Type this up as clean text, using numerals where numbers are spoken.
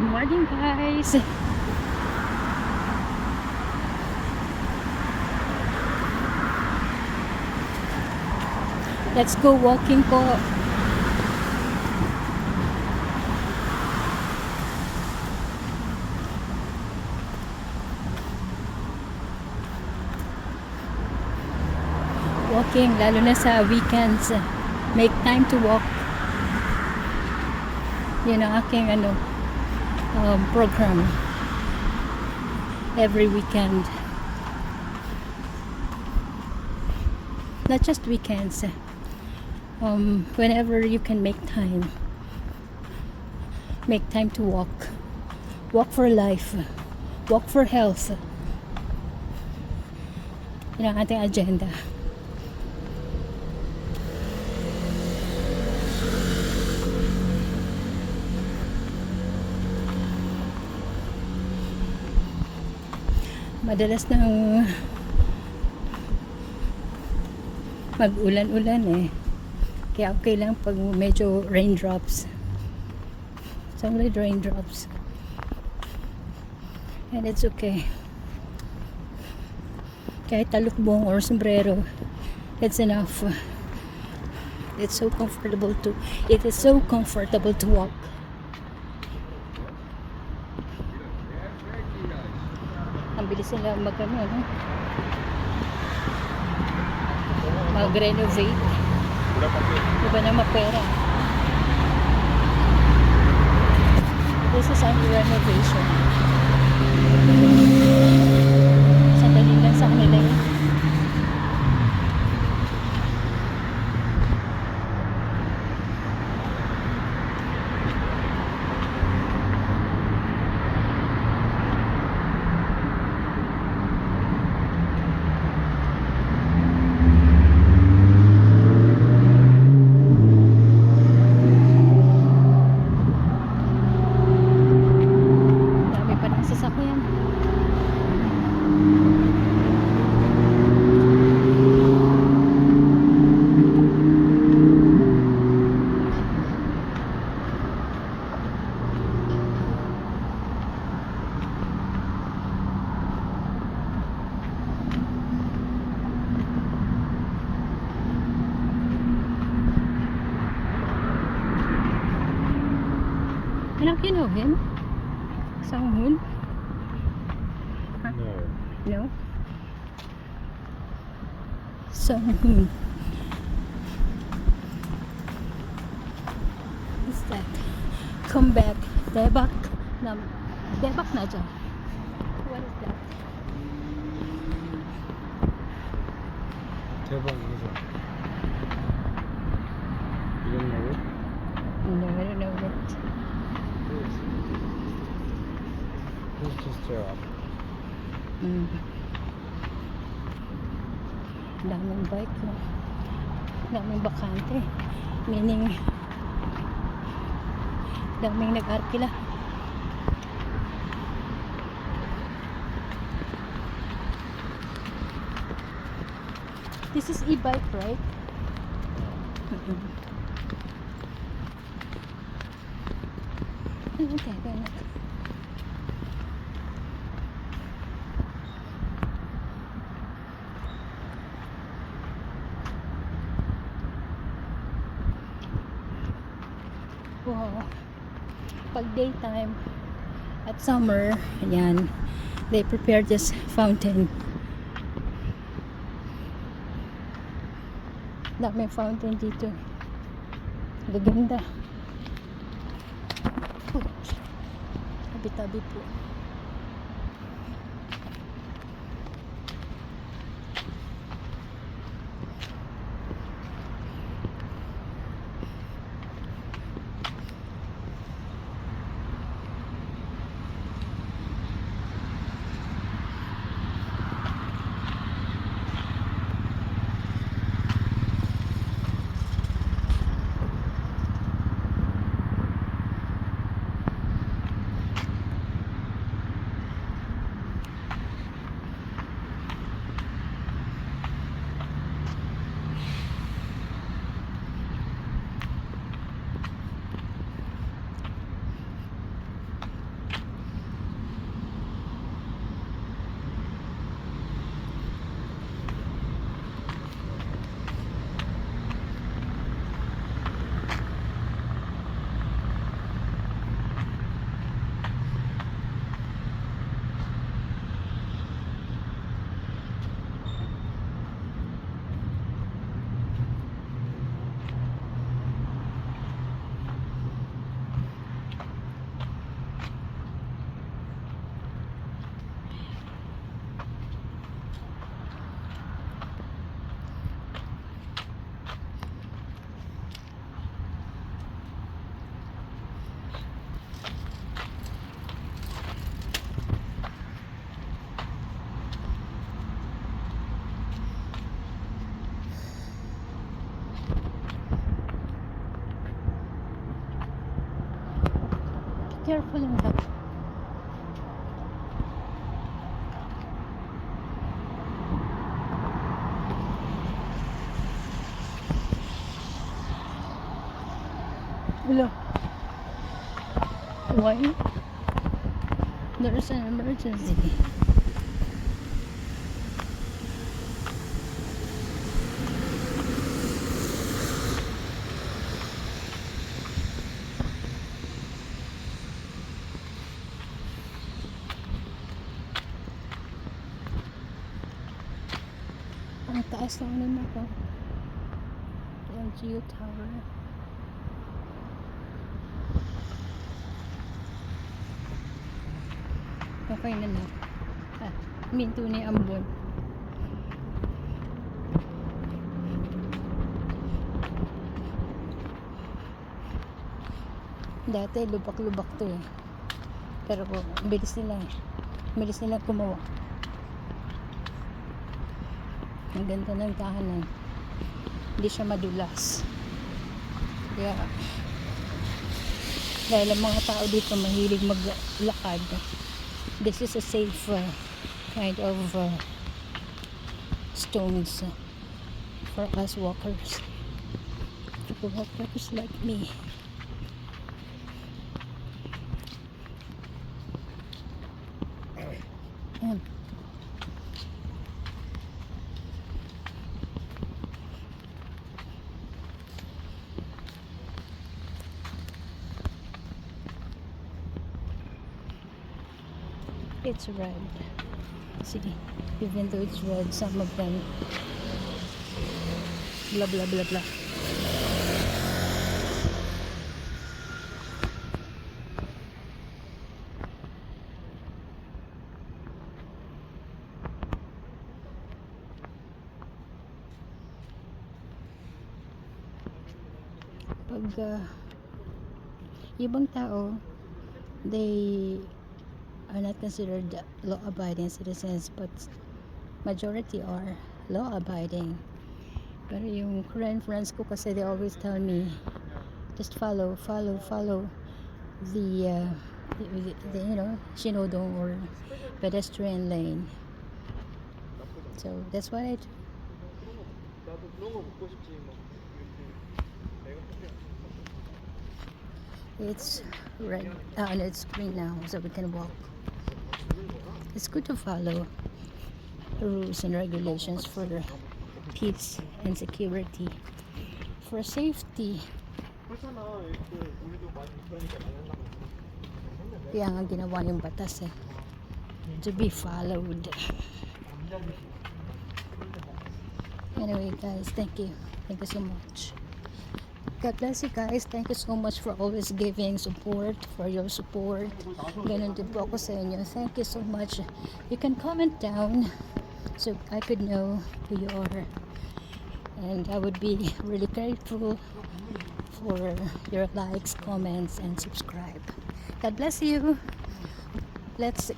morning, guys. Let's go walking po. Walking, lalo na sa weekends. Make time to walk. Yun ang aking program. Every weekend. Not just weekends. Whenever you can make time. Make time to walk. Walk for life. Walk for health. Yun ang ating agenda. Madalas nang mag-ulan-ulan eh. Kaya okay lang pag medyo raindrops. It's only raindrops. And it's okay. Kahit talukbong or sombrero, it's enough. It is so comfortable to walk. Ang bilis nila mag-renovate. Iba na mapera. This is under renovation. Sandali lang sa kanila yun. Anak, you know him? Sanghoon? Huh? No? Sanghoon. What's that? Come back. Debak na dyan. What is that? Debak is it? You don't know it? No, I don't know what. It's just Debak. Daming bike, no? Daming bakante. Meaning, daming nag-arkila. This is e-bike, right? Okay, anak. Wow. Pag daytime at summer, ayan, they prepared this fountain. Daming fountain dito. Gaganda. Tabi-tabi po. careful in that. Hello. Why? There's an emergency. Ang taas ng ano na ko. LGU Tower. Okay na na. Minto ni Ambon. Dati lubak-lubak to eh. Pero bilis nila eh. Bilis nila gumawa. Ang ganda ng tahanan. Hindi siya madulas. Kaya dahil ang mga tao dito mahilig maglakad, this is a safe kind of stones for us walkers. For walkers like me. Ayan. It's red. See, even though it's red, some of them blah blah blah blah. Pag ibang tao, they are not considered law-abiding citizens, but majority are law-abiding. Pero yung Korean friends ko kasi, they always tell me, just follow the you know, Shinodong or pedestrian lane. So that's what I do. It's red, and it's green now, so we can walk. It's good to follow the rules and regulations for peace and security, for safety. Kaya nga ginawa yung batas eh, to be followed. Anyway guys, thank you so much. God bless you guys. Thank you so much for always giving support, for your support. Ganun din po ako sa inyo. Thank you so much. You can comment down so I could know who you are. And I would be really grateful for your likes, comments, and subscribe. God bless you. Let's